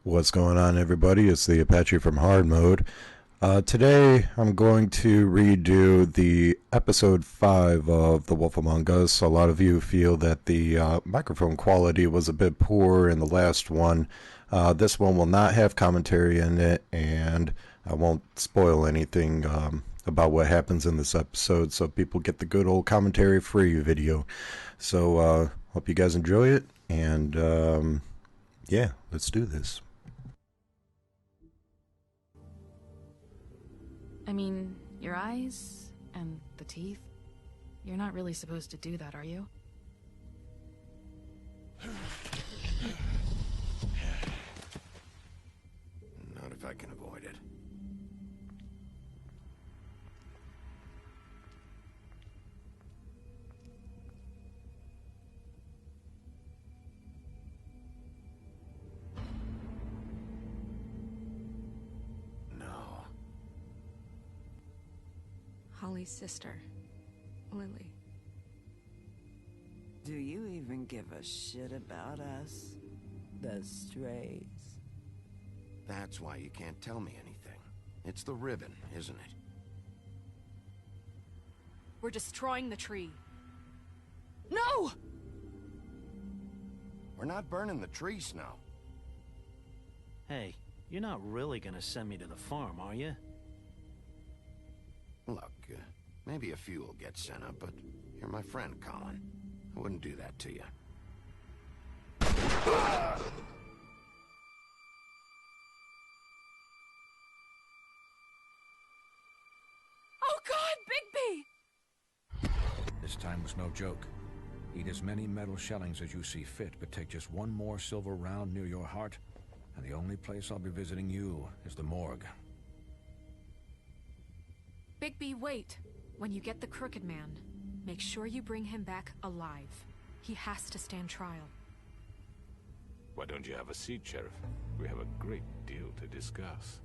What's going on, everybody? It's the Apache from Hard Mode. Today, I'm going to redo the episode 5 of The Wolf Among Us. A lot of you feel that the microphone quality was a bit poor in the last one. This one will not have commentary in it, and I won't spoil anything about what happens in this episode, so people get the good old commentary free video. So, hope you guys enjoy it, and yeah, let's do this. I mean, your eyes and the teeth. You're not really supposed to do that, are you? Not if I can avoid it. No. Holly's sister, Lily. Do you even give a shit about us? The strays. That's why you can't tell me anything. It's the ribbon, isn't it? We're destroying the tree. No! We're not burning the tree, Snow. Hey, you're not really gonna send me to the farm, are you? Look, maybe a few will get sent up, but you're my friend, Colin. I wouldn't do that to you. Oh God, Bigby! This time was no joke. Eat as many metal shellings as you see fit, but take just one more silver round near your heart, and the only place I'll be visiting you is the morgue. Bigby, wait. When you get the Crooked Man, make sure you bring him back alive. He has to stand trial. Why don't you have a seat, Sheriff? We have a great deal to discuss.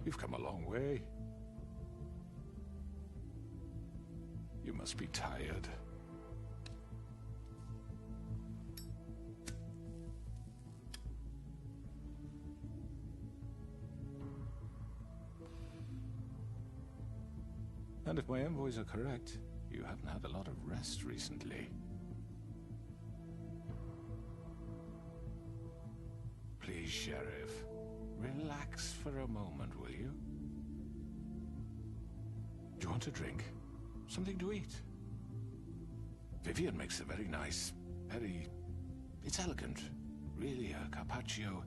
You've come a long way. You must be tired. And if my envoys are correct, you haven't had a lot of rest recently. Please, Sheriff. Relax for a moment, will you? Do you want a drink? Something to eat? Vivian makes a very nice, it's elegant. Really a carpaccio.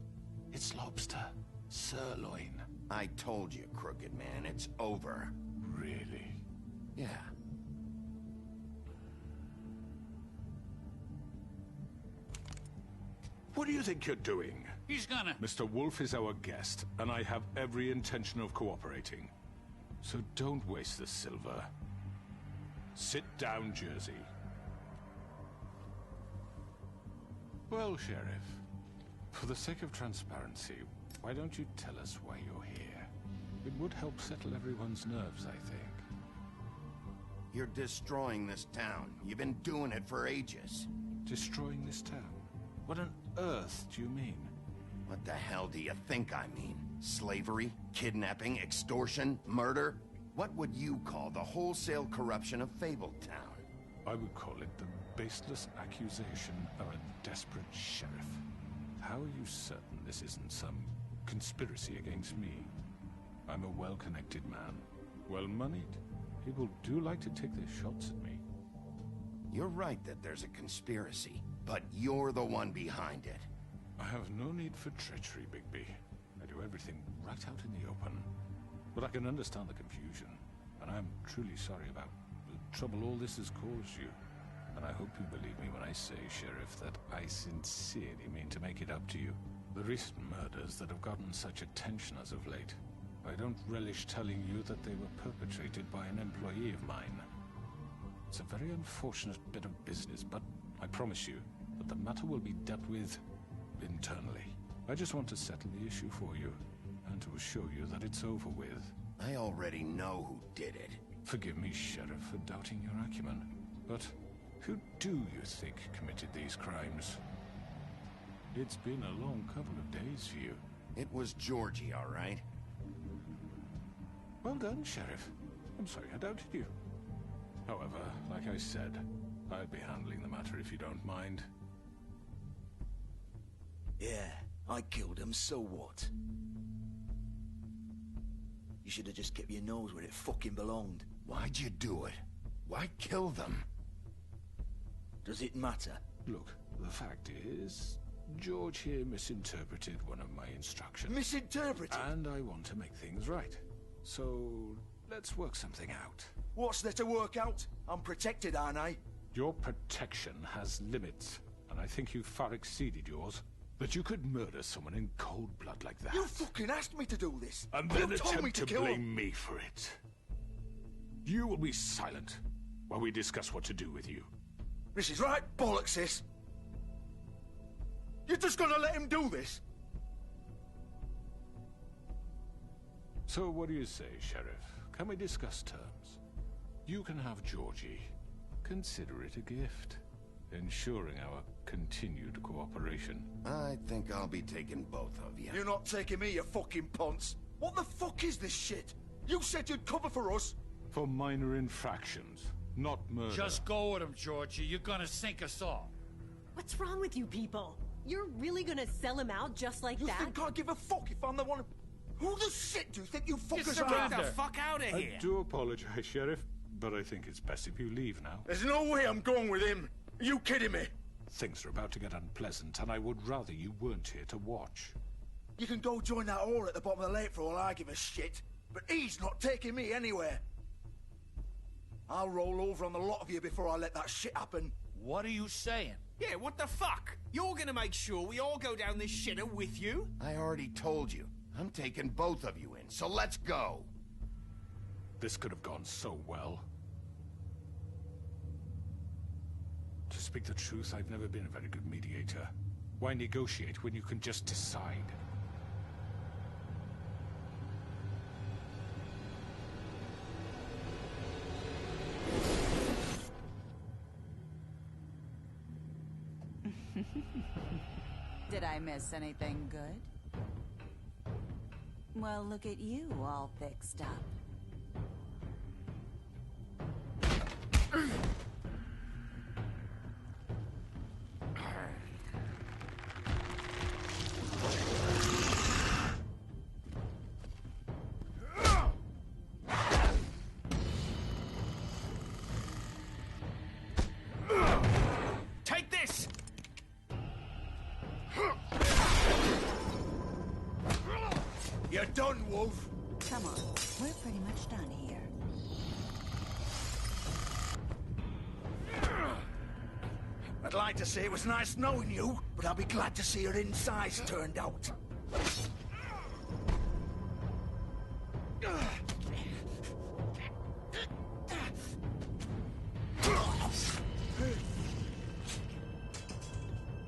It's lobster. Sirloin. I told you, Crooked Man, it's over. Really? Yeah. What do you think you're doing? He's gonna... Mr. Wolf is our guest, and I have every intention of cooperating. So don't waste the silver. Sit down, Jersey. Well, Sheriff, for the sake of transparency, why don't you tell us why you're here? It would help settle everyone's nerves, I think. You're destroying this town. You've been doing it for ages. Destroying this town? What on earth do you mean? What the hell do you think I mean? Slavery? Kidnapping? Extortion? Murder? What would you call the wholesale corruption of Fabletown? I would call it the baseless accusation of a desperate sheriff. How are you certain this isn't some conspiracy against me? I'm a well-connected man, well-moneyed. People do like to take their shots at me. You're right that there's a conspiracy, but you're the one behind it. I have no need for treachery, Bigby. I do everything right out in the open. But I can understand the confusion, and I'm truly sorry about the trouble all this has caused you. And I hope you believe me when I say, Sheriff, that I sincerely mean to make it up to you. The recent murders that have gotten such attention as of late, I don't relish telling you that they were perpetrated by an employee of mine. It's a very unfortunate bit of business, but I promise you that the matter will be dealt with internally. I just want to settle the issue for you, and to assure you that it's over with. I already know who did it. Forgive me, Sheriff, for doubting your acumen, but who do you think committed these crimes? It's been a long couple of days for you. It was Georgie, all right? Well done, Sheriff. I'm sorry I doubted you. However, like I said, I'll be handling the matter if you don't mind. Yeah, I killed him, so what? You should have just kept your nose where it fucking belonged. Why'd you do it? Why kill them? Does it matter? Look, the fact is, George here misinterpreted one of my instructions. Misinterpreted? And I want to make things right. So, let's work something out. What's there to work out? I'm protected, aren't I? Your protection has limits, and I think you've far exceeded yours. That you could murder someone in cold blood like that. You fucking asked me to do this! And then you told me attempt to to kill blame him. me for it. You will be silent while we discuss what to do with you. This is right bollocks, sis. You're just gonna let him do this? So what do you say, Sheriff? Can we discuss terms? You can have Georgie. Consider it a gift, ensuring our continued cooperation. I think I'll be taking both of you. You're not taking me, you fucking ponce. What the fuck is this shit? You said you'd cover for us. For minor infractions, not murder. Just go with him, Georgie. You're gonna sink us all. What's wrong with you people? You're really gonna sell him out just like You that? think I give a fuck if I'm the one? Who the shit do you think you fuckers Get are? the fuck out of here! I do apologize, Sheriff, but I think it's best if you leave now. There's no way I'm going with him. Are you kidding me? Things are about to get unpleasant, and I would rather you weren't here to watch. You can go join that whore at the bottom of the lake for all I give a shit. But he's not taking me anywhere. I'll roll over on the lot of you before I let that shit happen. What are you saying? Yeah, what the fuck? You're gonna make sure we all go down this shitter with you? I already told you. I'm taking both of you in, so let's go. This could have gone so well. To speak the truth, I've never been a very good mediator. Why negotiate when you can just decide? Did I miss anything good? Well, look at you, all fixed up. Take this! You're done, Wolf. Come on, we're pretty much done here. I'd like to say it was nice knowing you, but I'll be glad to see your insides turned out.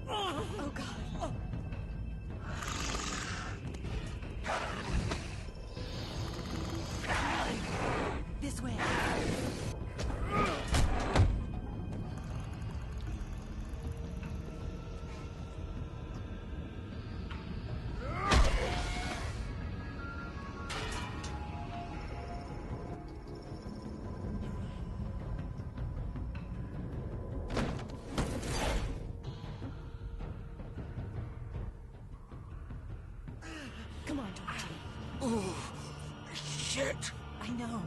Oh, God. This way. Come on, Georgie. Oh, shit. I know.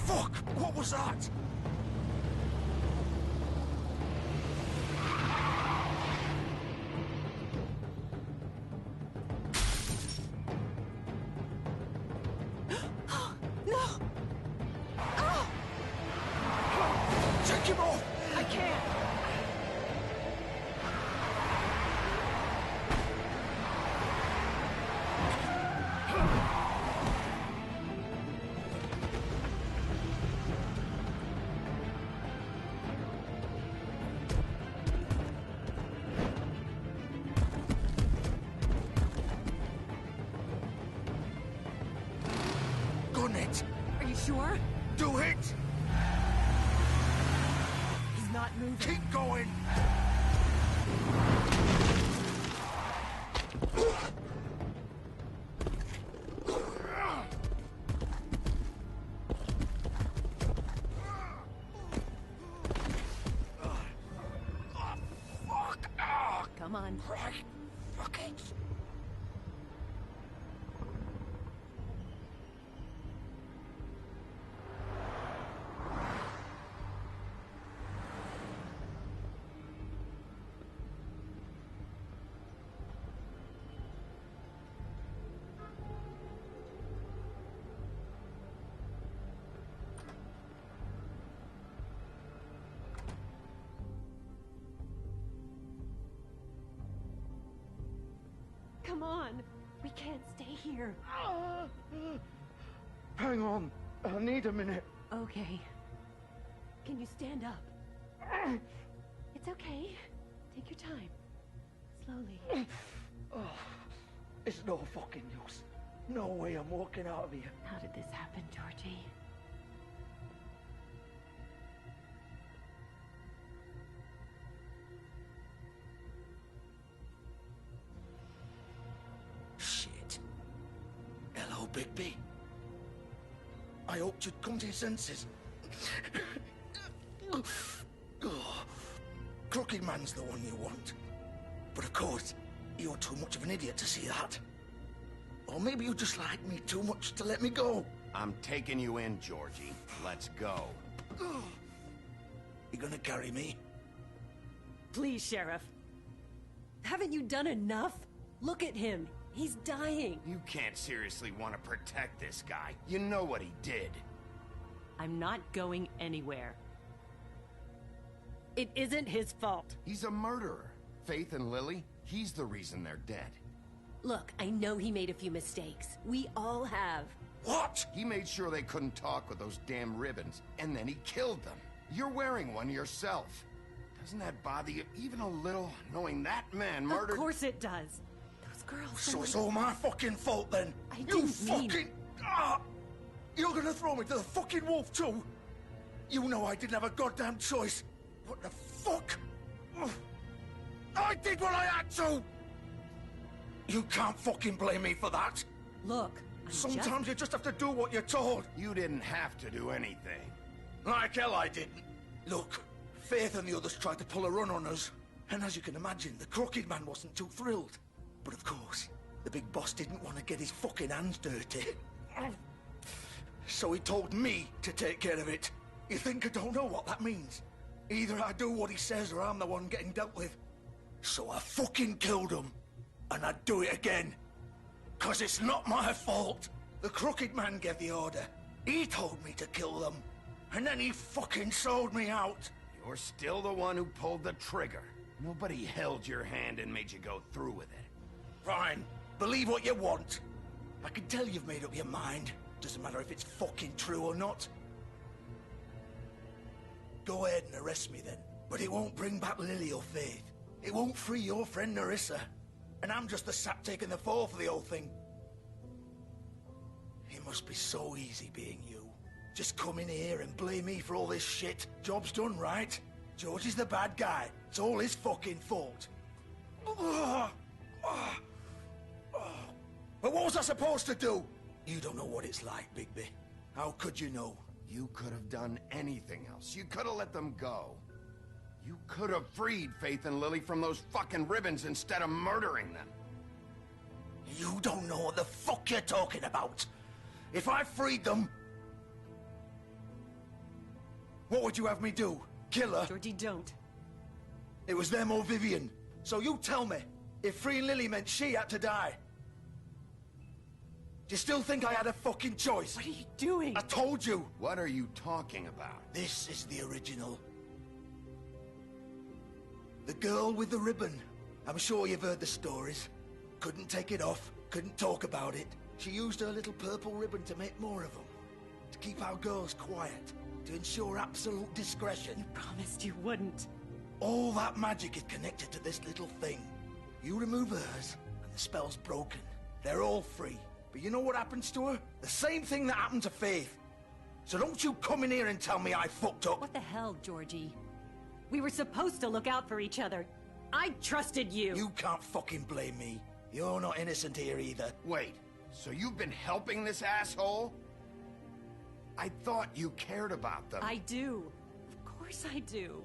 Fuck! What was that? No! Oh! Take him off! I can't! Gun it! Are you sure? Do it! He's not moving. Keep going! Come on. Right. Fuck it. Come on. We can't stay here. Hang on. I need a minute. Okay. Can you stand up? It's okay. Take your time. Slowly. It's no fucking use. No way I'm walking out of here. How did this happen, Georgie? Shit. Hello, Bigby. I hoped you'd come to your senses. Crooked Man's the one you want. But of course, you're too much of an idiot to see that. Or maybe you just like me too much to let me go. I'm taking you in, Georgie. Let's go. You gonna carry me? Please, Sheriff. Haven't you done enough? Look at him. He's dying. You can't seriously want to protect this guy. You know what he did. I'm not going anywhere. It isn't his fault. He's a murderer. Faith and Lily, he's the reason they're dead. Look, I know he made a few mistakes. We all have. What? He made sure they couldn't talk with those damn ribbons, and then he killed them. You're wearing one yourself. Doesn't that bother you even a little, knowing that man murdered... Of course it does. Those girls... So it's all my fucking fault then? I You didn't mean... fucking... You're gonna throw me to the fucking wolf too? You know I didn't have a goddamn choice. What the fuck? I did what I had to! You can't fucking blame me for that. Look, Sometimes you just have to do what you're told. You didn't have to do anything. Like hell I didn't. Look, Faith and the others tried to pull a run on us. And as you can imagine, the Crooked Man wasn't too thrilled. But of course, the big boss didn't want to get his fucking hands dirty. So he told me to take care of it. You think I don't know what that means? Either I do what he says or I'm the one getting dealt with. So I fucking killed him. And I'd do it again. 'Cause it's not my fault. The Crooked Man gave the order. He told me to kill them. And then he fucking sold me out. You're still the one who pulled the trigger. Nobody held your hand and made you go through with it. Fine. Believe what you want. I can tell you've made up your mind. Doesn't matter if it's fucking true or not. Go ahead and arrest me then. But it won't bring back Lily or Faith. It won't free your friend Narissa. And I'm just the sap taking the fall for the whole thing. It must be so easy being you. Just come in here and blame me for all this shit. Job's done, right? George is the bad guy. It's all his fucking fault. But what was I supposed to do? You don't know what it's like, Bigby. How could you know? You could have done anything else. You could have let them go. You could have freed Faith and Lily from those fucking ribbons instead of murdering them. You don't know what the fuck you're talking about. If I freed them... What would you have me do? Kill her? Georgie, don't. It was them or Vivian. So you tell me, if freeing Lily meant she had to die. Do you still think I had a fucking choice? What are you doing? I told you. What are you talking about? This is the original. The girl with the ribbon. I'm sure you've heard the stories. Couldn't take it off, couldn't talk about it. She used her little purple ribbon to make more of them. To keep our girls quiet. To ensure absolute discretion. You promised you wouldn't. All that magic is connected to this little thing. You remove hers, and the spell's broken. They're all free. But you know what happens to her? The same thing that happened to Faith. So don't you come in here and tell me I fucked up. What the hell, Georgie? We were supposed to look out for each other. I trusted you. You can't fucking blame me. You're not innocent here either. Wait, so you've been helping this asshole? I thought you cared about them. I do. Of course I do.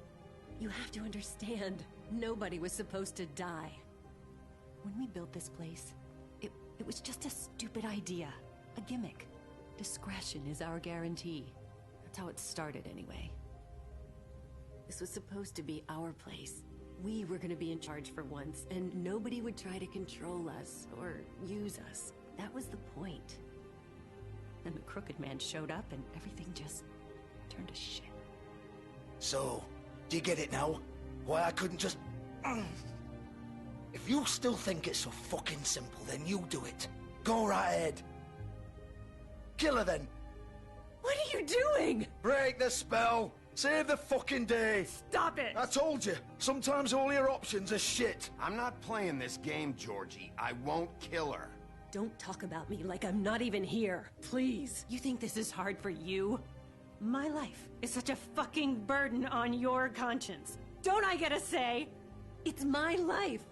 You have to understand, nobody was supposed to die. When we built this place, it was just a stupid idea. A gimmick. Discretion is our guarantee. That's how it started anyway. This was supposed to be our place. We were gonna be in charge for once, and nobody would try to control us or use us. That was the point. Then the Crooked Man showed up and everything just turned to shit. So, do you get it now? Why I couldn't just... If you still think it's so fucking simple, then you do it. Go right ahead. Kill her then. What are you doing? Break the spell. Save the fucking day. Stop it. I told you. Sometimes all your options are shit. I'm not playing this game, Georgie. I won't kill her. Don't talk about me like I'm not even here. Please. You think this is hard for you? My life is such a fucking burden on your conscience. Don't I get a say? It's my life.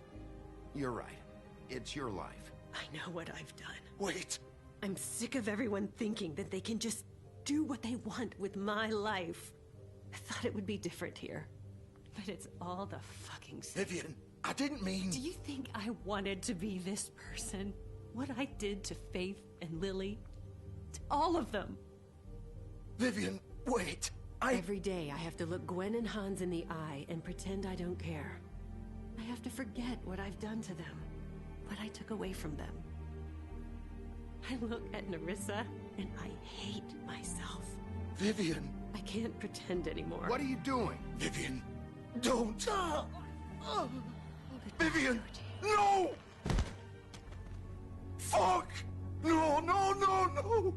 You're right. It's your life. I know what I've done. Wait. I'm sick of everyone thinking that they can just do what they want with my life. I thought it would be different here. But it's all the fucking same. Vivian, I didn't mean... Do you think I wanted to be this person? What I did to Faith and Lily? To all of them. Vivian, wait. Every day I have to look Gwen and Hans in the eye and pretend I don't care. I have to forget what I've done to them. What I took away from them. I look at Nerissa and I hate myself. Vivian. I can't pretend anymore. What are you doing? Vivian, don't. Vivian, no! Fuck! No, no, no, no!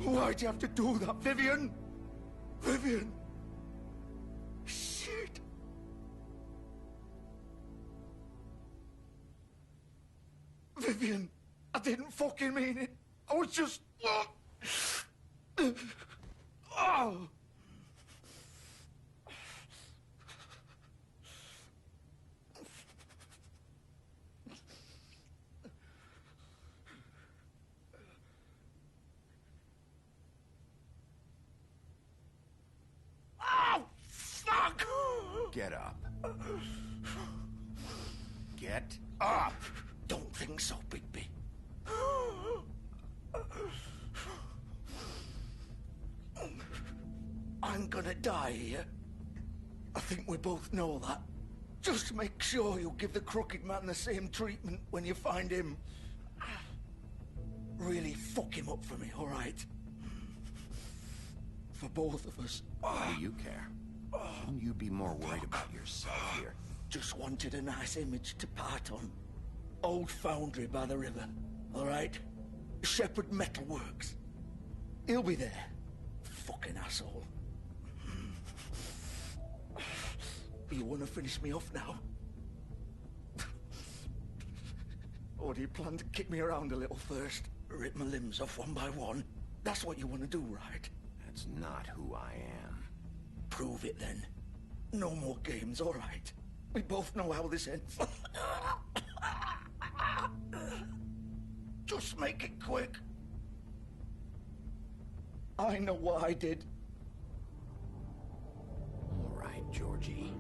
Why'd you have to do that, Vivian? Vivian! Shit! Vivian, I didn't fucking mean it. I was just... Oh! Oh, fuck! Get up. Get up! Don't think so, Bigby. I'm gonna die here. I think we both know that. Just make sure you give the Crooked Man the same treatment when you find him. Really fuck him up for me, all right? For both of us. Why do you care? Shouldn't you be more worried about yourself here? Just wanted a nice image to part on. Old foundry by the river, all right? Shepherd Metalworks. He'll be there. Fucking asshole. You want to finish me off now? Or do you plan to kick me around a little first? Rip my limbs off one by one? That's what you want to do, right? That's not who I am. Prove it then. No more games, all right? We both know how this ends. Just make it quick. I know what I did. All right, Georgie.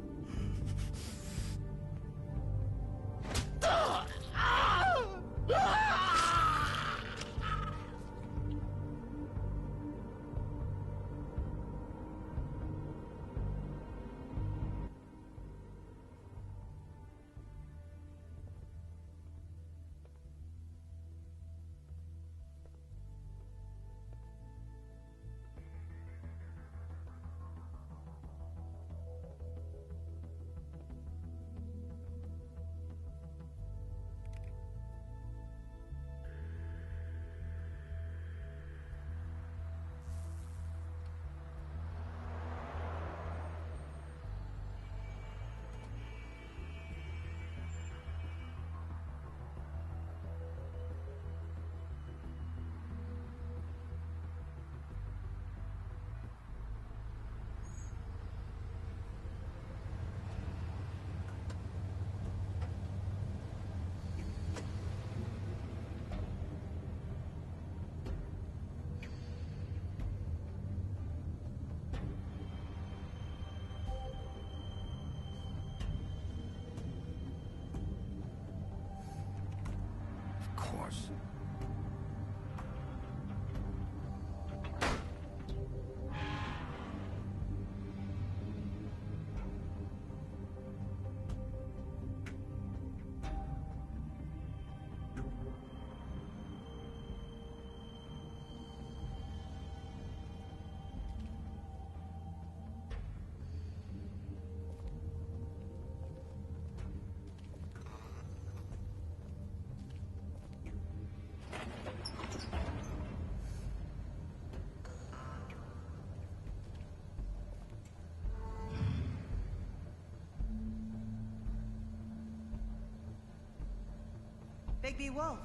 Bigby Wolf.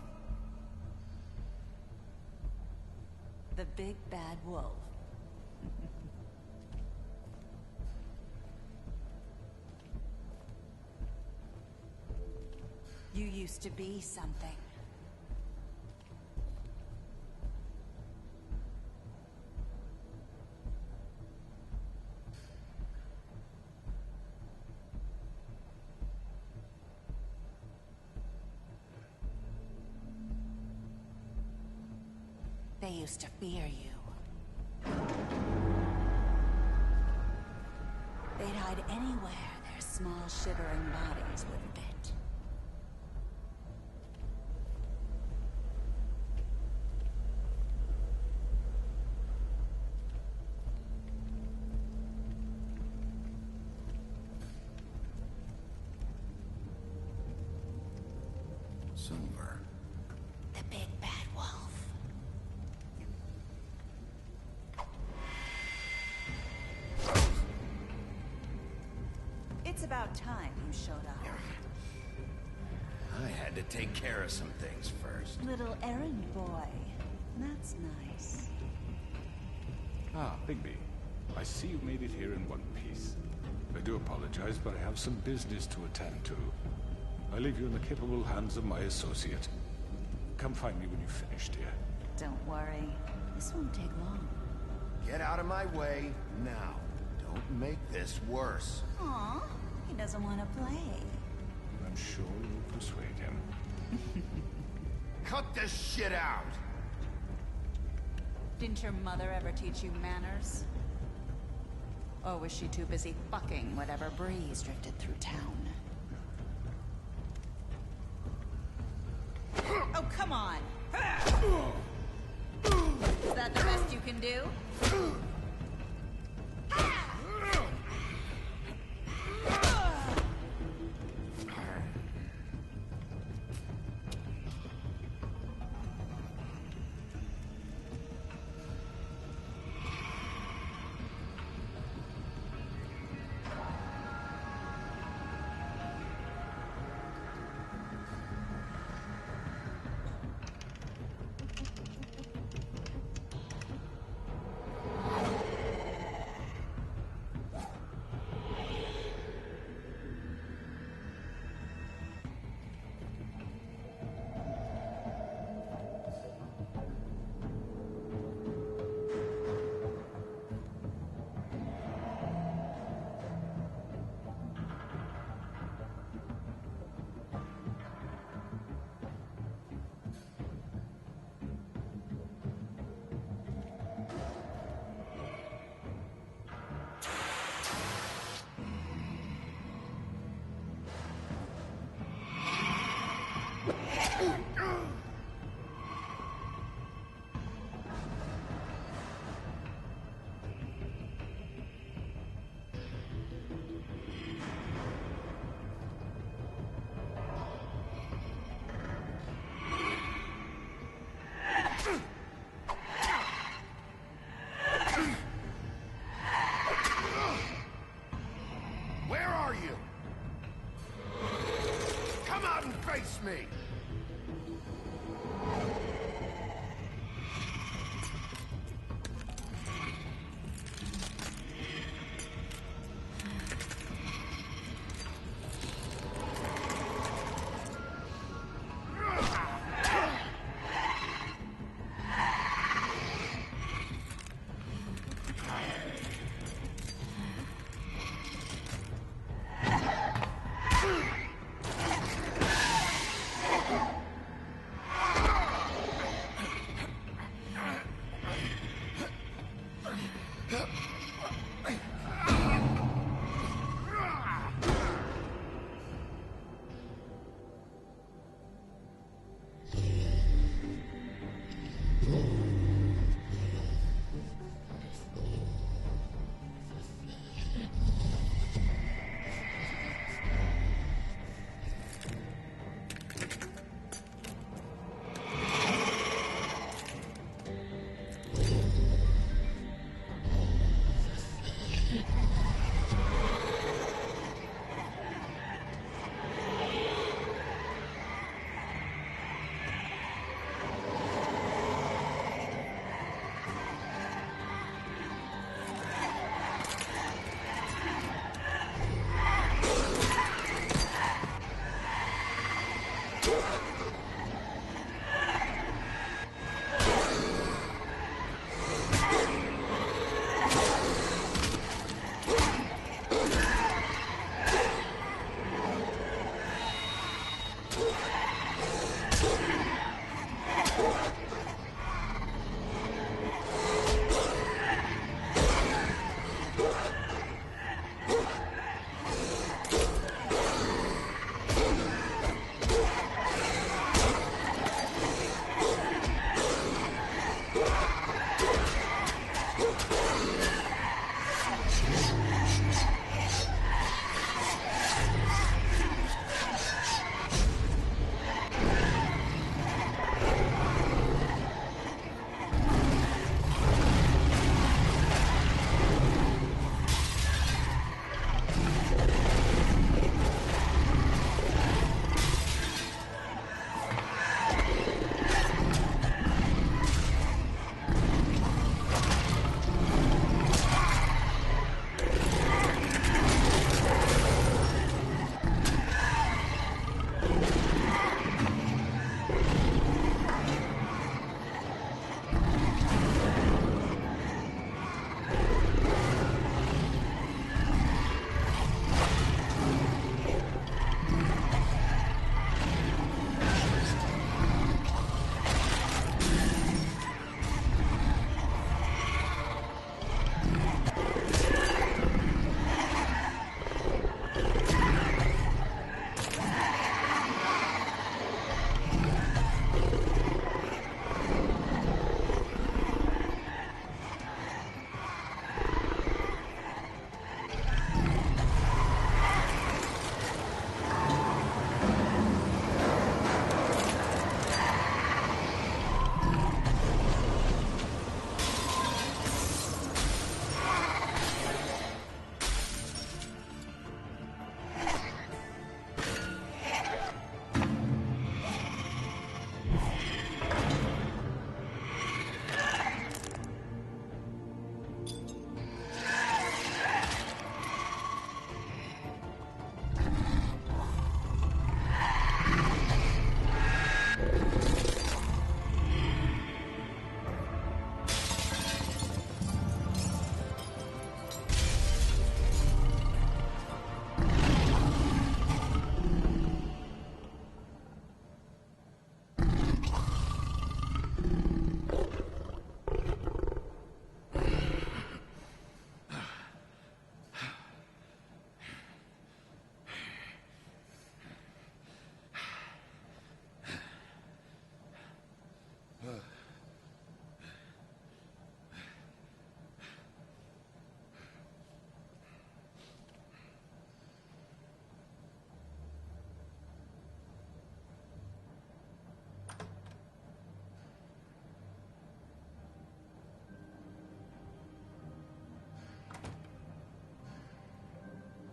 The big bad wolf. You used to be something. They used to fear you. They'd hide anywhere their small shivering bodies would fit. Silver. The big bad wolf. It's about time you showed up. I had to take care of some things first. Little errand boy. That's nice. Ah, Bigby. I see you made it here in one piece. I do apologize, but I have some business to attend to. I leave you in the capable hands of my associate. Come find me when you've finished, dear. Don't worry. This won't take long. Get out of my way now. Don't make this worse. Aw, he doesn't want to play. I'm sure you'll persuade him. Cut this shit out! Didn't your mother ever teach you manners? Or was she too busy fucking whatever breeze drifted through town? Oh, come on! Is that the best you can do?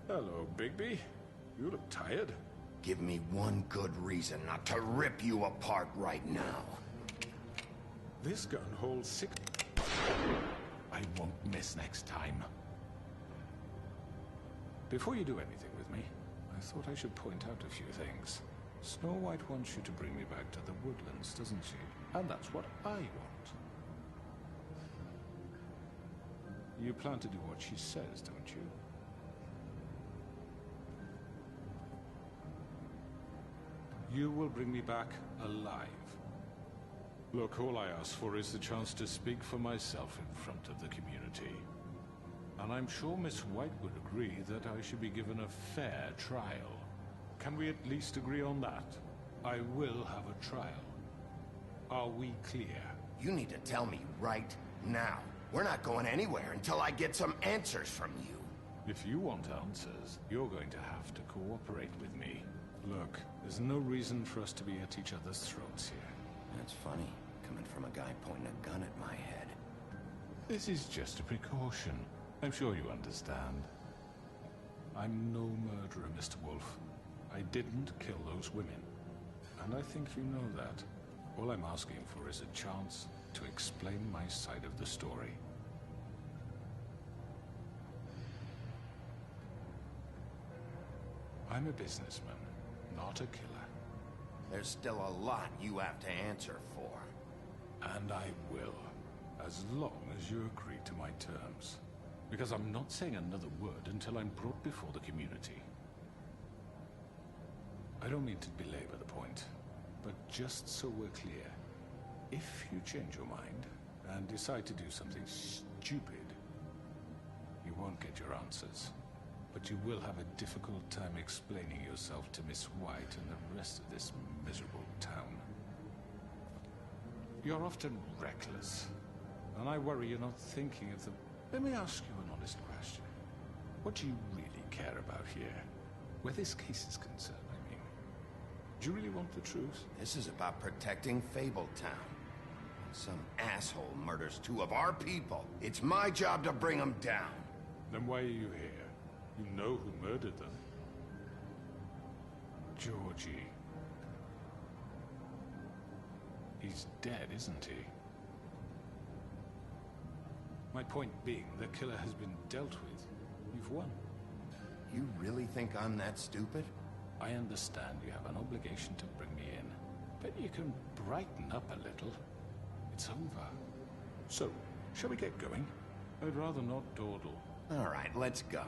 Hello, Bigby. You look tired. Give me one good reason not to rip you apart right now. This gun holds 6... I won't miss next time. Before you do anything with me, I thought I should point out a few things. Snow White wants you to bring me back to the woodlands, doesn't she? And that's what I want. You plan to do what she says, don't you? You will bring me back alive. Look, all I ask for is the chance to speak for myself in front of the community. And I'm sure Miss White would agree that I should be given a fair trial. Can we at least agree on that? I will have a trial. Are we clear? You need to tell me right now. We're not going anywhere until I get some answers from you. If you want answers, you're going to have to cooperate with me. Look, there's no reason for us to be at each other's throats here. That's funny, coming from a guy pointing a gun at my head. This is just a precaution. I'm sure you understand. I'm no murderer, Mr. Wolf. I didn't kill those women. And I think you know that. All I'm asking for is a chance to explain my side of the story. I'm a businessman, not a killer. There's still a lot you have to answer for. And I will, as long as you agree to my terms. Because I'm not saying another word until I'm brought before the community. I don't mean to belabor the point, but just so we're clear, if you change your mind and decide to do something stupid, you won't get your answers. But you will have a difficult time explaining yourself to Miss White and the rest of this miserable town. You're often reckless, And I worry you're not thinking of the... Let me ask you an honest question. What do you really care about here? Where this case is concerned, I mean. Do you really want the truth? This is about protecting Fabletown. Some asshole murders 2 of our people. It's my job to bring them down. Then why are you here? You know who murdered them. Georgie. He's dead, isn't he? My point being, the killer has been dealt with. You've won. You really think I'm that stupid? I understand you have an obligation to bring me in, but you can brighten up a little. It's over. So, shall we get going? I'd rather not dawdle. All right, let's go.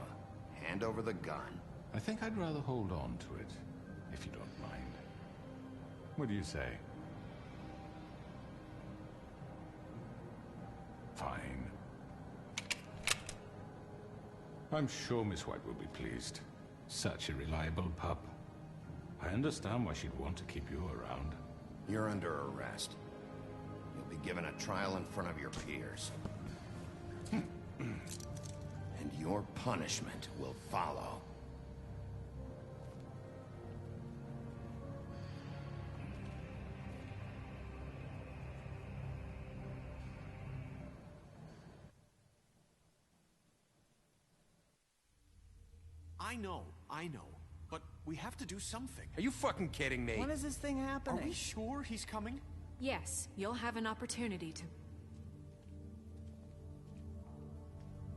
Hand over the gun. I think I'd rather hold on to it, if you don't mind. What do you say? Fine. I'm sure Miss White will be pleased. Such a reliable pup. I understand why she'd want to keep you around. You're under arrest. You'll be given a trial in front of your peers. And your punishment will follow. I know. But we have to do something. Are you fucking kidding me? When is this thing happening? Are we sure he's coming? Yes, you'll have an opportunity to...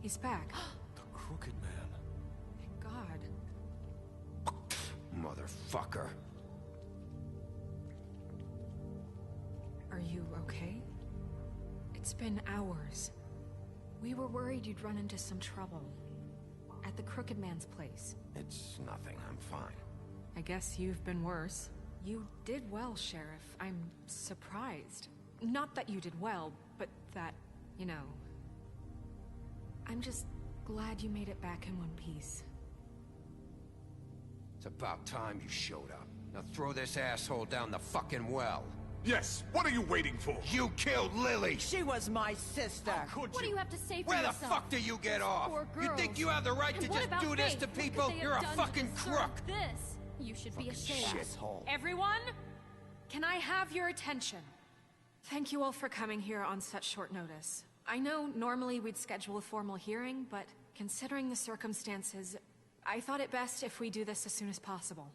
He's back. The Crooked Man. Thank God. Motherfucker. Are you okay? It's been hours. We were worried you'd run into some trouble. At the Crooked Man's place. It's nothing, I'm fine. I guess you've been worse. You did well, Sheriff. I'm surprised. Not that you did well, but that, you know... I'm just glad you made it back in one piece. It's about time you showed up. Now throw this asshole down the fucking well. Yes, what are you waiting for? You killed Lily! She was my sister. Could What do you? you have to say for Where the yourself? fuck do you get off? Poor You think girls. you have the right And to what just about do this Faith? to What could people? they have You're a done to fucking deserve crook! This. You should be ashamed. Shithole. Everyone? Can I have your attention? Thank you all for coming here on such short notice. I know normally we'd schedule a formal hearing, but considering the circumstances, I thought it best if we do this as soon as possible.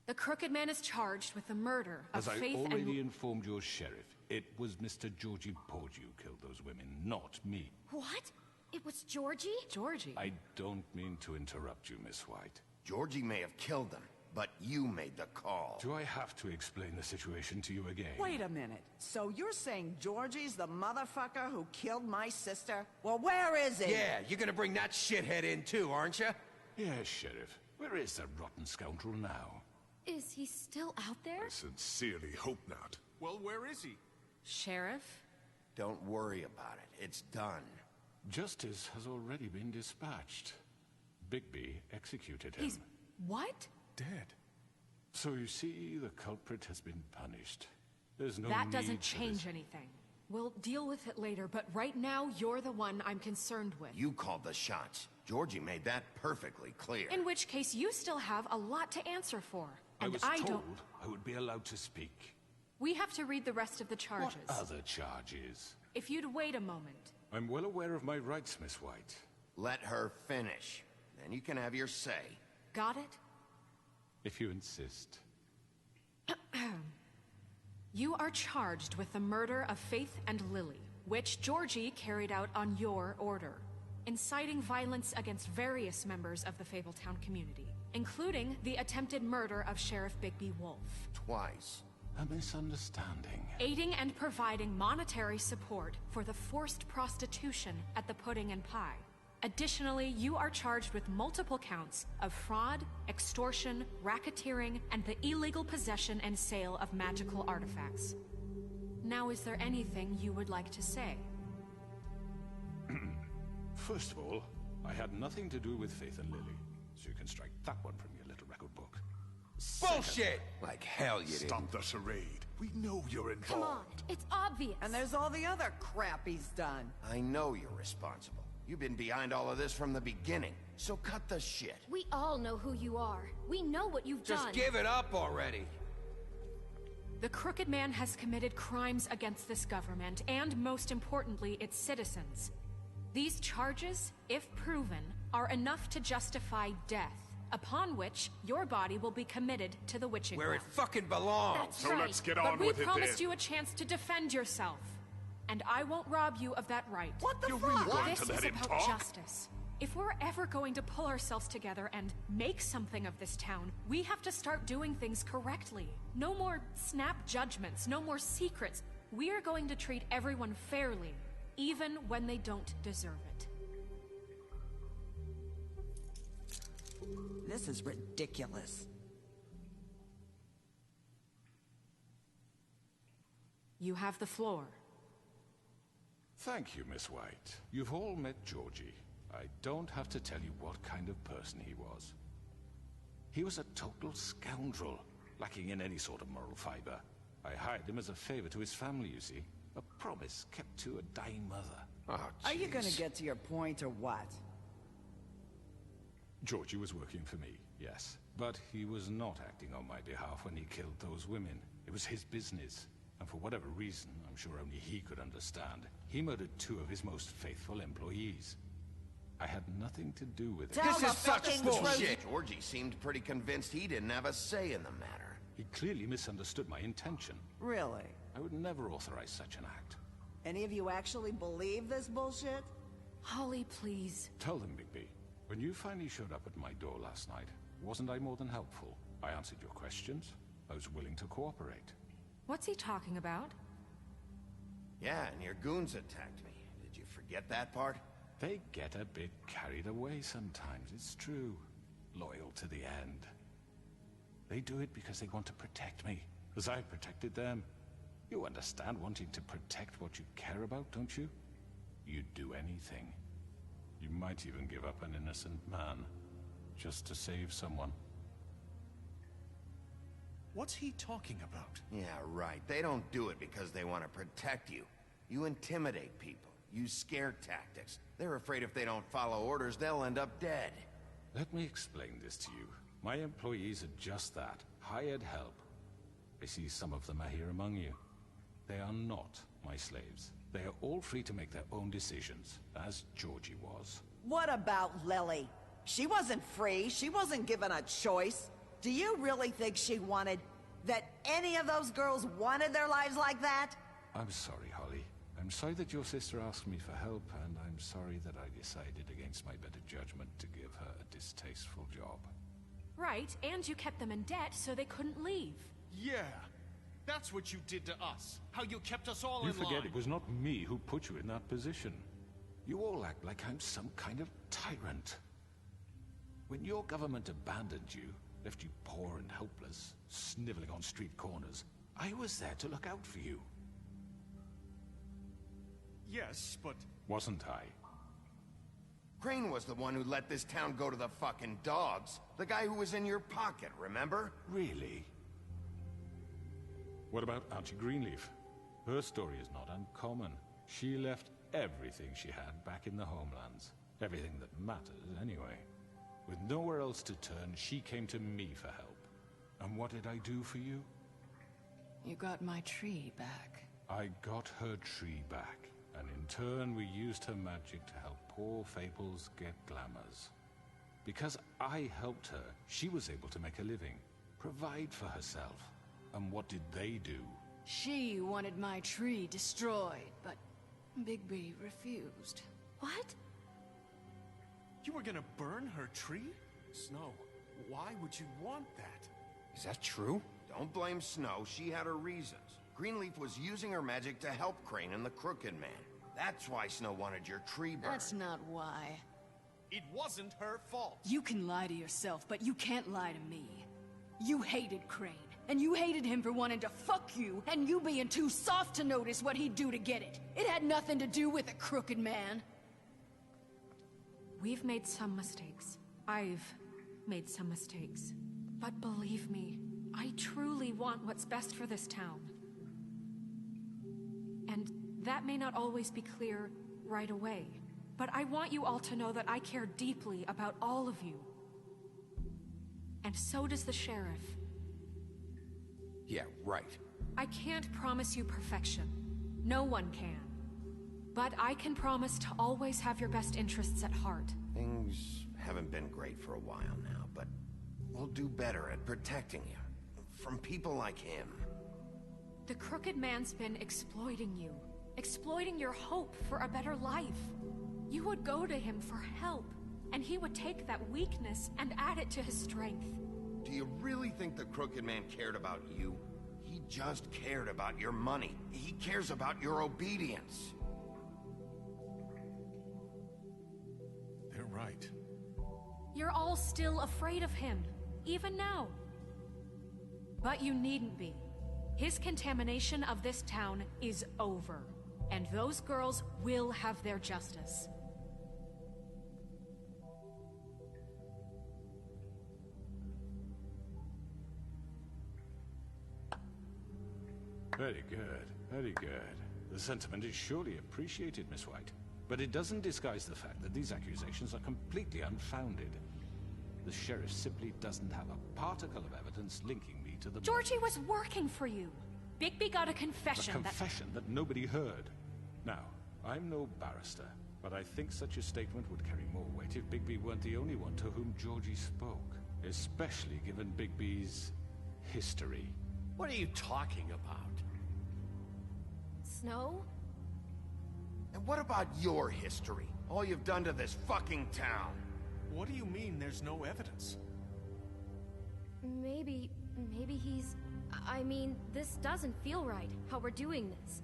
The Crooked Man is charged with the murder of As I Faith already and... informed your sheriff, it was Mr. Georgie Porgy who killed those women, not me. What? It was Georgie? Georgie? I don't mean to interrupt you, Miss White. Georgie may have killed them, but you made the call. Do I have to explain the situation to you again? Wait a minute. So you're saying Georgie's the motherfucker who killed my sister? Well, where is he? Yeah, you're gonna bring that shithead in too, aren't you? Yes, Sheriff. Where is that rotten scoundrel now? Is he still out there? I sincerely hope not. Well, where is he? Sheriff? Don't worry about it. It's done. Justice has already been dispatched. Bigby executed him. He's... what? Dead. So you see, the culprit has been punished. There's no That need doesn't for change this. anything. We'll deal with it later, but right now, you're the one I'm concerned with. You called the shots. Georgie made that perfectly clear. In which case, you still have a lot to answer for. I And was I told don't... I would be allowed to speak. We have to read the rest of the charges. What other charges? If you'd wait a moment. I'm well aware of my rights, Miss White. Let her finish. Then you can have your say. Got it? If you insist. You are charged with the murder of Faith and Lily, which Georgie carried out on your order, inciting violence against various members of the Fabletown community, including the attempted murder of Sheriff Bigby Wolf. Twice. A misunderstanding. Aiding and providing monetary support for the forced prostitution at the Pudding and Pie. Additionally, you are charged with multiple counts of fraud, extortion, racketeering, and the illegal possession and sale of magical artifacts. Now, is there anything you would like to say? First of all, I had nothing to do with Faith and Lily, so you can strike that one from your little record book. Bullshit! Like hell you didn't. Stop the charade. We know you're involved. Come on, it's obvious. And there's all the other crap he's done. I know you're responsible. You've been behind all of this from the beginning, so cut the shit. We all know who you are. We know what you've done. Just give it up already. The Crooked Man has committed crimes against this government, and most importantly, its citizens. These charges, if proven, are enough to justify death, upon which your body will be committed to the witching Where well. it fucking belongs. That's So right. let's get on but with we it promised then. you a chance to defend yourself. And I won't rob you of that right. What the You're fuck? really going This to let is him about talk? justice. If we're ever going to pull ourselves together and make something of this town, we have to start doing things correctly. No more snap judgments, no more secrets. We are going to treat everyone fairly, even when they don't deserve it. This is ridiculous. You have the floor. Thank you, Miss White. You've all met Georgie. I don't have to tell you what kind of person he was. He was a total scoundrel, lacking in any sort of moral fiber. I hired him as a favor to his family, you see. A promise kept to a dying mother. Oh, Are you gonna jeez. get to your point or what? Georgie was working for me, yes. But he was not acting on my behalf when he killed those women. It was his business. And for whatever reason, I'm sure only he could understand, he murdered 2 of his most faithful employees. I had nothing to do with it. Tell This the is such fucking bullshit. truth. Georgie seemed pretty convinced he didn't have a say in the matter. He clearly misunderstood my intention. Really? I would never authorize such an act. Any of you actually believe this bullshit? Holly, please. Tell them, Bigby. When you finally showed up at my door last night, wasn't I more than helpful? I answered your questions. I was willing to cooperate. What's he talking about? Yeah, and your goons attacked me. Did you forget that part? They get a bit carried away sometimes, it's true. Loyal to the end. They do it because they want to protect me, as I protected them. You understand wanting to protect what you care about, don't you? You'd do anything. You might even give up an innocent man, just to save someone. What's he talking about? Yeah, right. They don't do it because they want to protect you. You intimidate people, use scare tactics. They're afraid if they don't follow orders, they'll end up dead. Let me explain this to you. My employees are just that, hired help. I see some of them are here among you. They are not my slaves. They are all free to make their own decisions, as Georgie was. What about Lily? She wasn't free. She wasn't given a choice. Do you really think she wanted... that any of those girls wanted their lives like that? I'm sorry, Holly. I'm sorry that your sister asked me for help, and I'm sorry that I decided against my better judgment to give her a distasteful job. Right, and you kept them in debt so they couldn't leave. Yeah, that's what you did to us. How you kept us all You in forget line. it was not me who put you in that position. You all act like I'm some kind of tyrant. When your government abandoned you, left you poor and helpless, sniveling on street corners, I was there to look out for you. Yes, but... Wasn't I? Crane was the one who let this town go to the fucking dogs. The guy who was in your pocket, remember? Really? What about Auntie Greenleaf? Her story is not uncommon. She left everything she had back in the homelands. Everything that matters, anyway. With nowhere else to turn, she came to me for help. And what did I do for you? You got my tree back. I got her tree back, and in turn we used her magic to help poor Fables get glamours. Because I helped her, she was able to make a living, provide for herself. And what did they do? She wanted my tree destroyed, but Bigby refused. What? You were gonna burn her tree? Snow, why would you want that? Is that true? Don't blame Snow, she had her reasons. Greenleaf was using her magic to help Crane and the Crooked Man. That's why Snow wanted your tree burned. That's not why. It wasn't her fault. You can lie to yourself, but you can't lie to me. You hated Crane, and you hated him for wanting to fuck you, and you being too soft to notice what he'd do to get it. It had nothing to do with a Crooked Man. We've made some mistakes. I've made some mistakes. But believe me, I truly want what's best for this town. That may not always be clear right away, but I want you all to know that I care deeply about all of you. And so does the sheriff. Yeah, right. I can't promise you perfection. No one can. But I can promise to always have your best interests at heart. Things haven't been great for a while now, but we'll do better at protecting you. From people like him. The Crooked Man's been exploiting you. Exploiting your hope for a better life. You would go to him for help, and he would take that weakness and add it to his strength. Do you really think the Crooked Man cared about you? He just cared about your money. He cares about your obedience. They're right. You're all still afraid of him, even now. But you needn't be. His contamination of this town is over, and those girls will have their justice. Very good, very good. The sentiment is surely appreciated, Miss White. But it doesn't disguise the fact that these accusations are completely unfounded. The sheriff simply doesn't have a particle of evidence linking me to the... Georgie was working for you. Bigby got a confession A confession that nobody heard. Now, I'm no barrister, but I think such a statement would carry more weight if Bigby weren't the only one to whom Georgie spoke. Especially given Bigby's history. What are you talking about? Snow? And what about your history? All you've done to this fucking town? What do you mean there's no evidence? Maybe he's... I mean, this doesn't feel right, how we're doing this.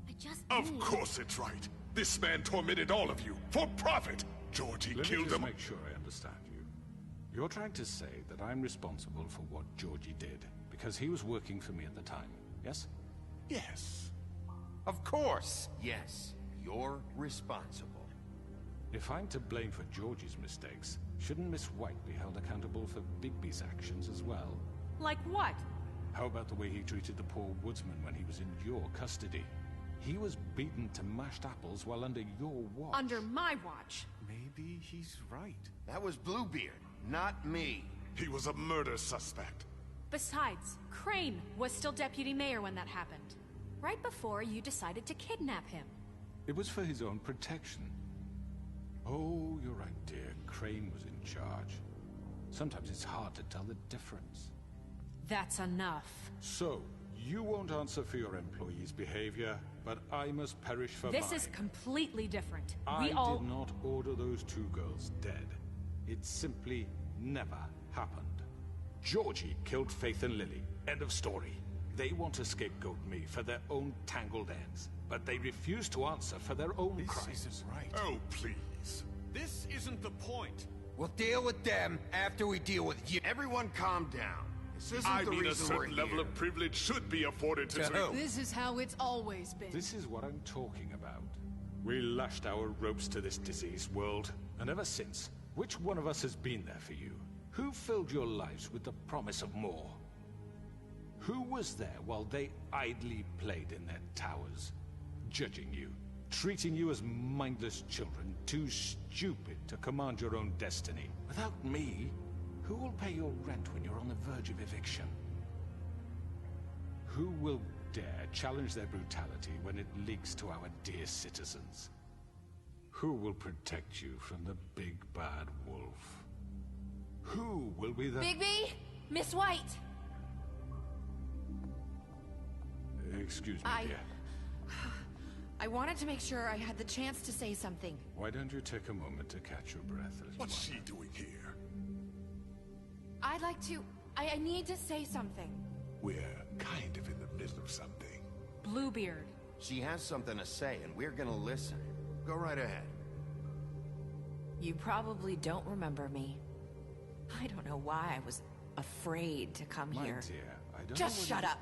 I just Of course it's right. This man tormented all of you, for profit. Georgie Let killed me just him. make sure I understand you. You're trying to say that I'm responsible for what Georgie did, because he was working for me at the time, yes? Yes. Of course, yes. You're responsible. If I'm to blame for Georgie's mistakes, shouldn't Miss White be held accountable for Bigby's actions as well? Like what? How about the way he treated the poor woodsman when he was in your custody? He was beaten to mashed apples while under your watch. Under my watch. Maybe he's right. That was Bluebeard, not me. He was a murder suspect. Besides, Crane was still deputy mayor when that happened. Right before you decided to kidnap him. It was for his own protection. Oh, you're right, dear. Crane was in charge. Sometimes it's hard to tell the difference. That's enough. So, you won't answer for your employees' behavior, but I must perish for This mine. is completely different. I We all... did not order those two girls dead. It simply never happened. Georgie killed Faith and Lily. End of story. They want to scapegoat me for their own tangled ends, but they refuse to answer for their own crimes. This isn't right. Oh, please. This isn't the point. We'll deal with them after we deal with you. Everyone calm down. This isn't I the mean, a reason we're certain level here. of privilege should be afforded to... who? This is how it's always been. This is what I'm talking about. We lashed our ropes to this diseased world, and ever since, which one of us has been there for you? Who filled your lives with the promise of more? Who was there while they idly played in their towers, judging you, treating you as mindless children, too stupid to command your own destiny? Without me, who will pay your rent when you're on the verge of eviction? Who will dare challenge their brutality when it leaks to our dear citizens? Who will protect you from the big bad wolf? Who will be the... Bigby! Miss White! Excuse me, dear. I wanted to make sure I had the chance to say something. Why don't you take a moment to catch your breath, little What's one? she doing here? I'd like to... I need to say something. We're kind of in the middle of something. Bluebeard. She has something to say, and we're gonna listen. Go right ahead. You probably don't remember me. I don't know why I was afraid to come My here. dear, I don't Just know shut up.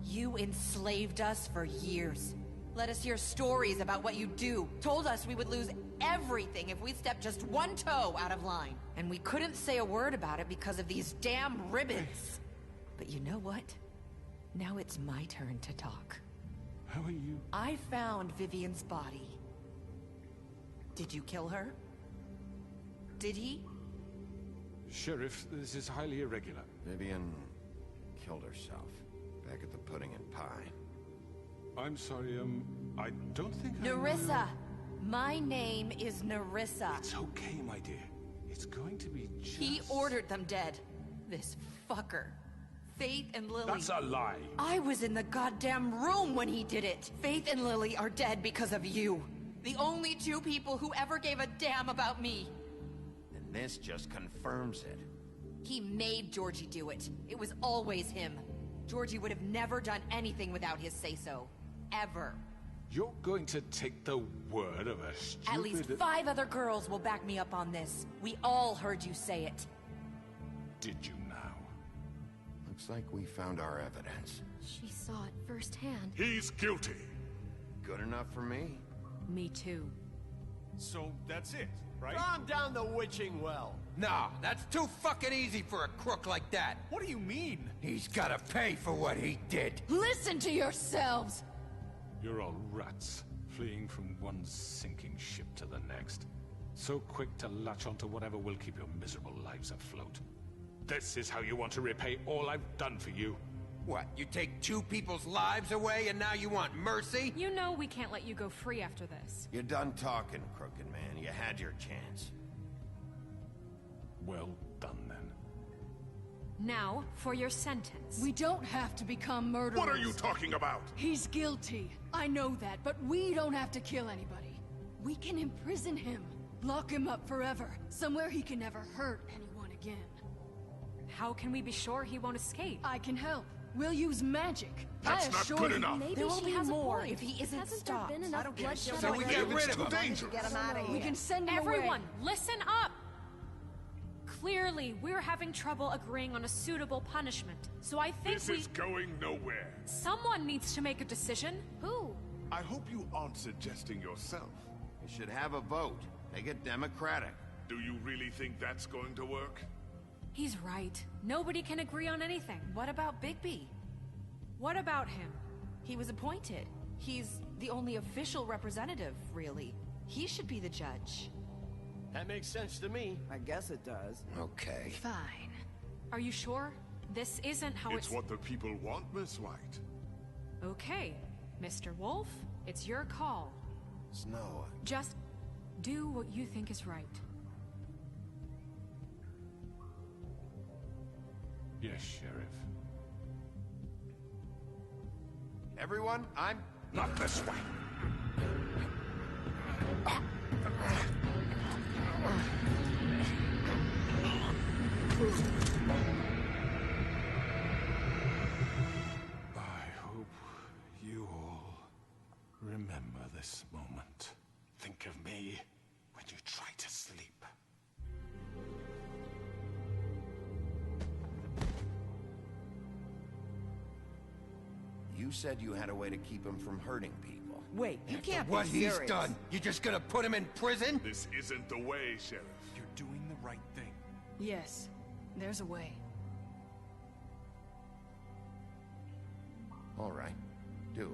You enslaved us for years. Let us hear stories about what you do. Told us we would lose everything if we stepped just one toe out of line. And we couldn't say a word about it because of these damn ribbons. But you know what? Now it's my turn to talk. How are you? I found Vivian's body. Did you kill her? Did he? Sheriff, this is highly irregular. Vivian killed herself back at the Pudding and Pie. I'm sorry, I don't think Nerissa! My name is Nerissa. It's okay, my dear. It's going to be just... He ordered them dead. This fucker. Faith and Lily... That's a lie. I was in the goddamn room when he did it. Faith and Lily are dead because of you. The only two people who ever gave a damn about me. And this just confirms it. He made Georgie do it. It was always him. Georgie would have never done anything without his say-so. Ever. You're going to take the word of a stupid... At least 5 other girls will back me up on this. We all heard you say it. Did you now? Looks like we found our evidence. She saw it firsthand. He's guilty. Good enough for me. Me too. So that's it, right? Calm down the witching well. Nah, that's too fucking easy for a crook like that. What do you mean? He's gotta pay for what he did. Listen to yourselves! You're all rats, fleeing from one sinking ship to the next. So quick to latch onto whatever will keep your miserable lives afloat. This is how you want to repay all I've done for you? What, you take 2 people's lives away and now you want mercy? You know we can't let you go free after this. You're done talking, Crooked Man. You had your chance. Well done, then. Now, for your sentence. We don't have to become murderers. What are you talking about? He's guilty. I know that, but we don't have to kill anybody. We can imprison him. Lock him up forever. Somewhere he can never hurt anyone again. How can we be sure he won't escape? I can help. We'll use magic. That's I not assure good you. enough. Maybe There will she be has more a point. if he isn't Hasn't stopped. there been enough bloodshed? So we get rid of him. Dangerous. Get him out of here. We can send him Everyone, away. listen up! Clearly, we're having trouble agreeing on a suitable punishment. So I think This is going nowhere. someone needs to make a decision. Who? I hope you aren't suggesting yourself. You should have a vote. Make it democratic. Do you really think that's going to work? He's right. Nobody can agree on anything. What about Bigby? What about him? He was appointed. He's the only official representative, really. He should be the judge. That makes sense to me. I guess it does. Okay. Fine. Are you sure? This isn't how It's what the people want, Miss White. Okay, Mr. Wolf, it's your call. Snow. Just do what you think is right. Yes, Sheriff. Everyone, I'm... Not this way. I hope you all remember this moment. Think of me when you try to sleep. You said you had a way to keep him from hurting people. Wait, you can't What be he's serious. done, you just gonna put him in prison? This isn't the way, Sheriff. You're doing the right thing. Yes, there's a way. All right. Do it.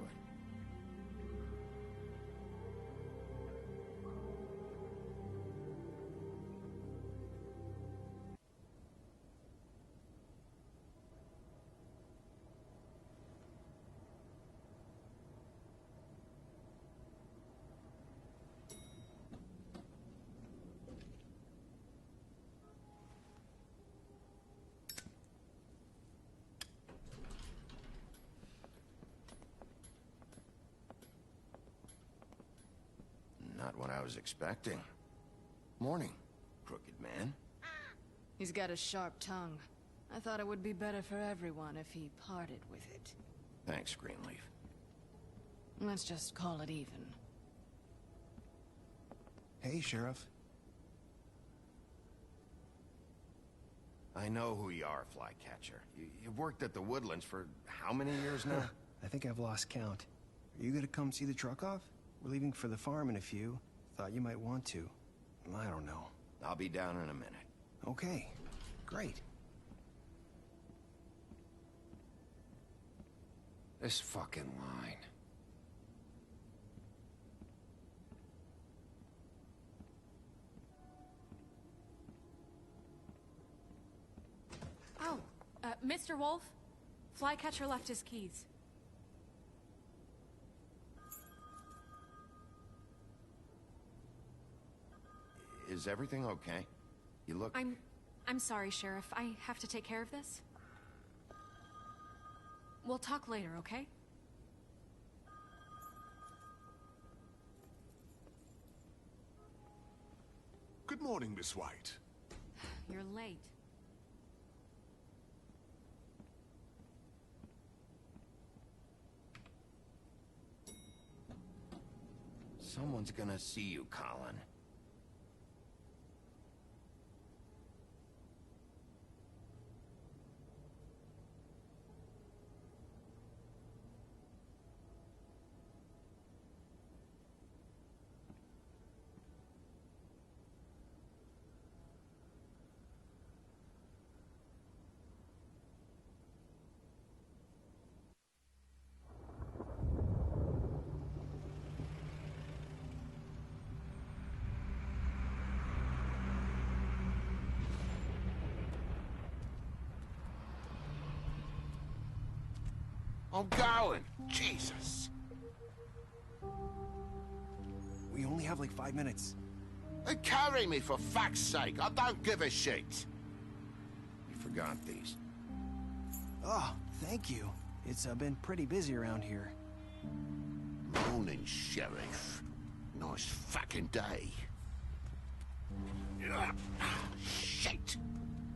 Not what I was expecting. Morning, Crooked Man. He's got a sharp tongue. I thought it would be better for everyone if he parted with it. Thanks, Greenleaf. Let's just call it even. Hey, Sheriff. I know who you are, Flycatcher. You've worked at the Woodlands for how many years now? I think I've lost count. Are you gonna come see the truck off? We're leaving for the farm in a few. Thought you might want to. I don't know. I'll be down in a minute. Okay, great. This fucking line. Mr. Wolf, Flycatcher left his keys. Is everything okay? You look... I'm sorry, Sheriff. I have to take care of this. We'll talk later, okay? Good morning, Miss White. You're late. Someone's gonna see you, Colin. I'm going. Jesus. We only have like 5 minutes. They carry me for fuck's sake. I don't give a shit. You forgot these. Oh, thank you. It's been pretty busy around here. Morning, Sheriff. Nice fucking day. Shit.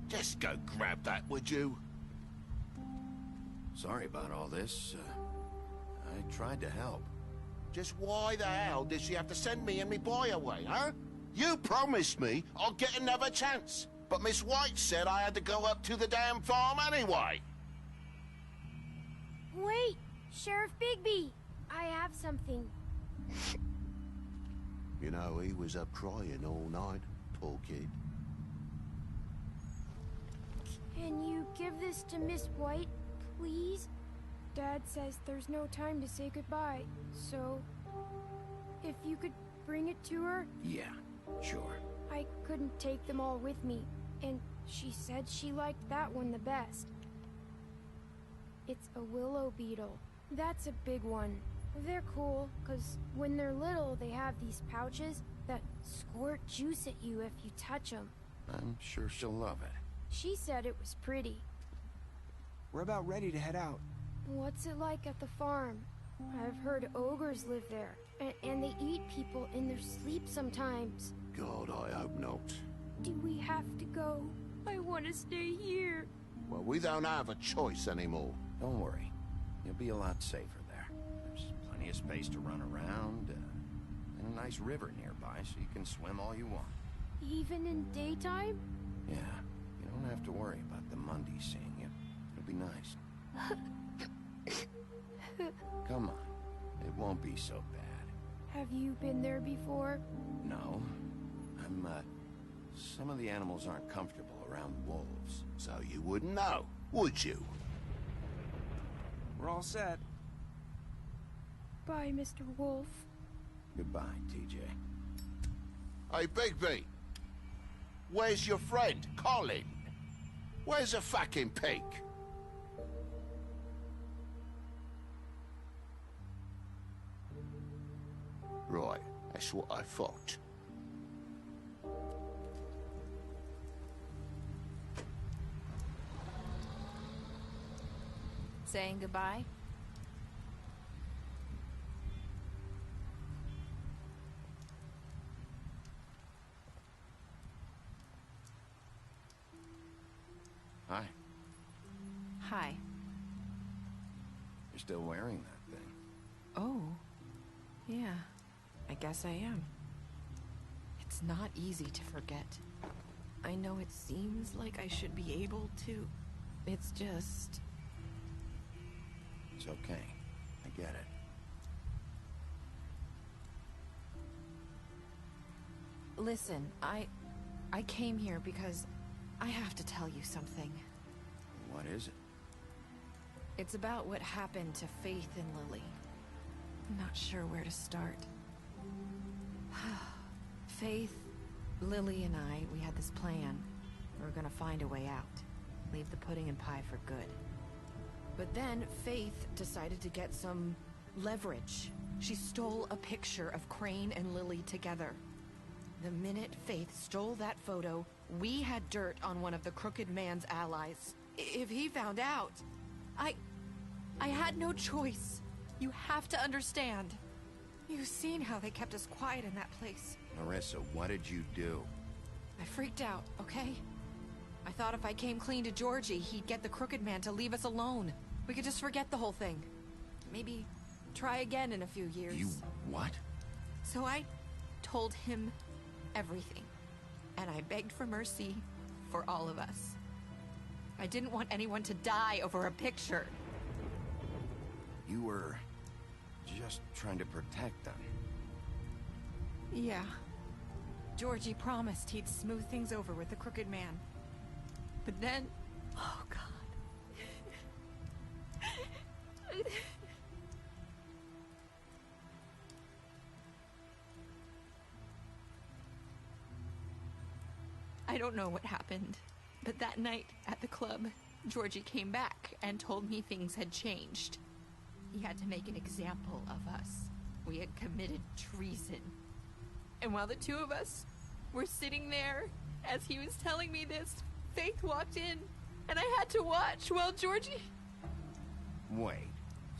Just go grab that, would you? Sorry about all this. I tried to help. Just why the hell did she have to send me and me boy away, huh? You promised me I'd get another chance, but Miss White said I had to go up to the damn farm anyway. Wait, Sheriff Bigby, I have something. You know, he was up crying all night, poor kid. Can you give this to Miss White, please? Dad says there's no time to say goodbye, so if you could bring it to her? Yeah, sure. I couldn't take them all with me, and she said she liked that one the best. It's a willow beetle. That's a big one. They're cool, because when they're little, they have these pouches that squirt juice at you if you touch them. I'm sure she'll love it. She said it was pretty. We're about ready to head out. What's it like at the farm? I've heard ogres live there, and they eat people in their sleep sometimes. God, I hope not. Do we have to go? I want to stay here. Well, we don't have a choice anymore. Don't worry. You'll be a lot safer there. There's plenty of space to run around, and a nice river nearby, so you can swim all you want. Even in daytime? Yeah, you don't have to worry about the Mundies seeing you. It'll be nice. Come on. It won't be so bad. Have you been there before? No. Some of the animals aren't comfortable around wolves. So you wouldn't know, would you? We're all set. Bye, Mr. Wolf. Goodbye, TJ. Hey, Bigby. Where's your friend, Colin? Where's the fucking pig? Right, that's what I thought. Saying goodbye? Hi. Hi. You're still wearing that thing. Oh. Yeah. I guess I am. It's not easy to forget. I know it seems like I should be able to. It's just... It's okay. I get it. Listen, I came here because I have to tell you something. What is it? It's about what happened to Faith and Lily. I'm not sure where to start. Faith, Lily, and I, we had this plan. We were gonna find a way out. leave the pudding and pie for good. But then Faith decided to get some leverage. She stole a picture of Crane and Lily together. The minute Faith stole that photo, we had dirt on one of the Crooked Man's allies. If he found out, I had no choice. You have to understand. You've seen how they kept us quiet in that place. Marissa, what did you do? I freaked out, okay? I thought if I came clean to Georgie, he'd get the Crooked Man to leave us alone. We could just forget the whole thing. Maybe try again in a few years. You what? So I told him everything. And I begged for mercy for all of us. I didn't want anyone to die over a picture. You were just trying to protect them. Yeah. Georgie promised he'd smooth things over with the Crooked Man. But then... Oh, God. I don't know what happened, but that night at the club, Georgie came back and told me things had changed. He had to make an example of us. We had committed treason. And while the two of us were sitting there, as he was telling me this, Faith walked in, and I had to watch while Georgie... Wait,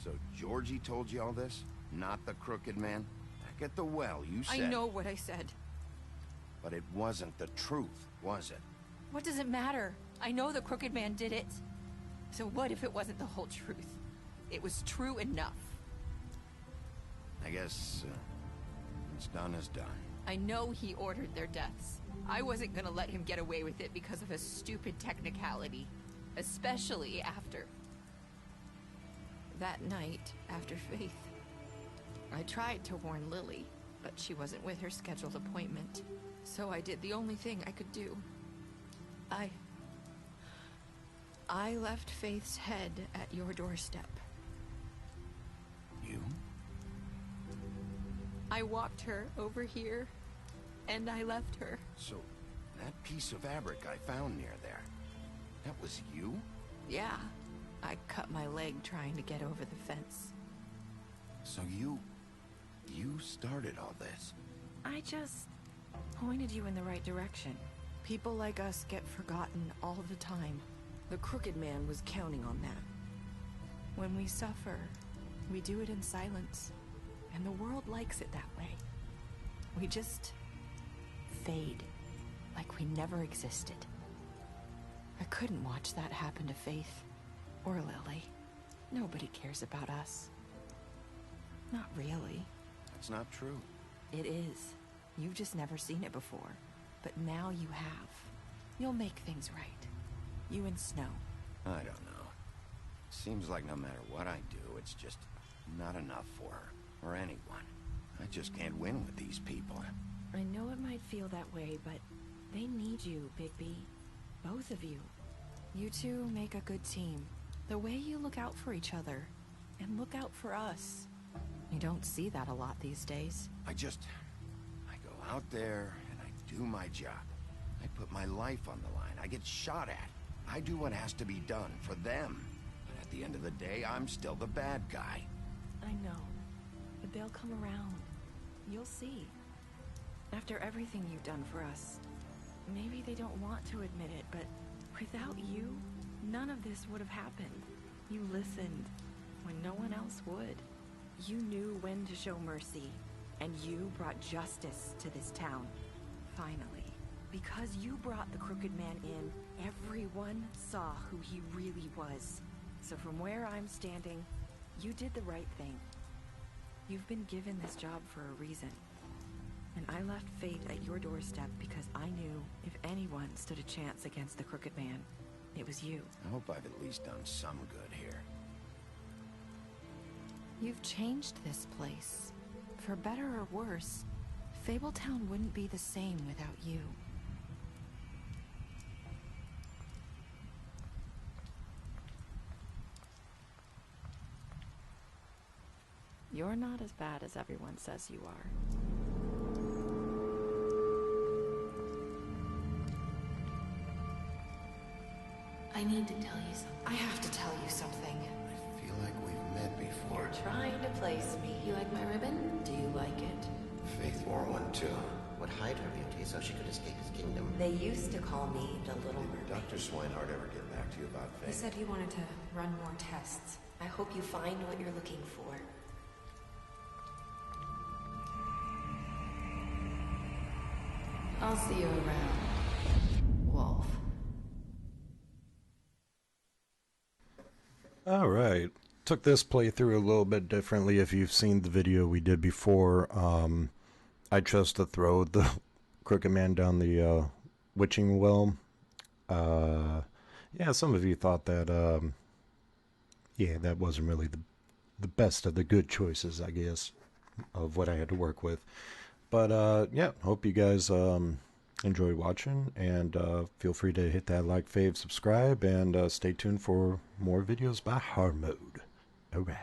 so Georgie told you all this? Not the Crooked Man? Back at the well, you said... I know what I said. But it wasn't the truth, was it? What does it matter? I know the Crooked Man did it. So what if it wasn't the whole truth? It was true enough. I guess, what's done is done. I know he ordered their deaths. I wasn't gonna let him get away with it because of a stupid technicality. Especially after... that night, after Faith. I tried to warn Lily, but she wasn't with her scheduled appointment. So I did the only thing I could do. I left Faith's head at your doorstep. You? I walked her over here, and I left her. So, that piece of fabric I found near there, that was you? Yeah. I cut my leg trying to get over the fence. So you started all this? I just pointed you in the right direction. People like us get forgotten all the time. The Crooked Man was counting on that. When we suffer, we do it in silence. And the world likes it that way. We just fade, like we never existed. I couldn't watch that happen to Faith. Or Lily. Nobody cares about us. Not really. That's not true. It is. You've just never seen it before. But now you have. You'll make things right. You and Snow. I don't know. Seems like no matter what I do, it's just not enough for her. Or anyone. I just can't win with these people. I know it might feel that way, but they need you, Bigby. Both of you. You two make a good team. The way you look out for each other, and look out for us. You don't see that a lot these days. I go out there, and I do my job. I put my life on the line. I get shot at. I do what has to be done for them. But at the end of the day, I'm still the bad guy. I know. But they'll come around. You'll see. After everything you've done for us. Maybe they don't want to admit it, but without you, none of this would have happened. You listened when no one else would. You knew when to show mercy, and you brought justice to this town. Finally. Because you brought the Crooked Man in, everyone saw who he really was. So from where I'm standing, you did the right thing. You've been given this job for a reason. And I left Faith at your doorstep because I knew if anyone stood a chance against the Crooked Man, it was you. I hope I've at least done some good here. You've changed this place. For better or worse, Fabletown wouldn't be the same without you. You're not as bad as everyone says you are. I need to tell you something. I have to tell you something. I feel like we've met before. You're trying to place me. You like my ribbon? Do you like it? Faith wore one too. Would hide her beauty so she could escape his kingdom. They used to call me the Little Did Dr. Swinehart ever get back to you about Faith? He said he wanted to run more tests. I hope you find what you're looking for. I'll see you around, Wolf. Alright, took this playthrough a little bit differently. If you've seen the video we did before, I chose to throw the crooked man down the witching well. Yeah, some of you thought that, yeah, that wasn't really the best of the good choices, I guess, of what I had to work with. But, yeah, hope you guys enjoyed watching, and feel free to hit that like, fave, subscribe, and stay tuned for more videos by Hard Mode. Alright.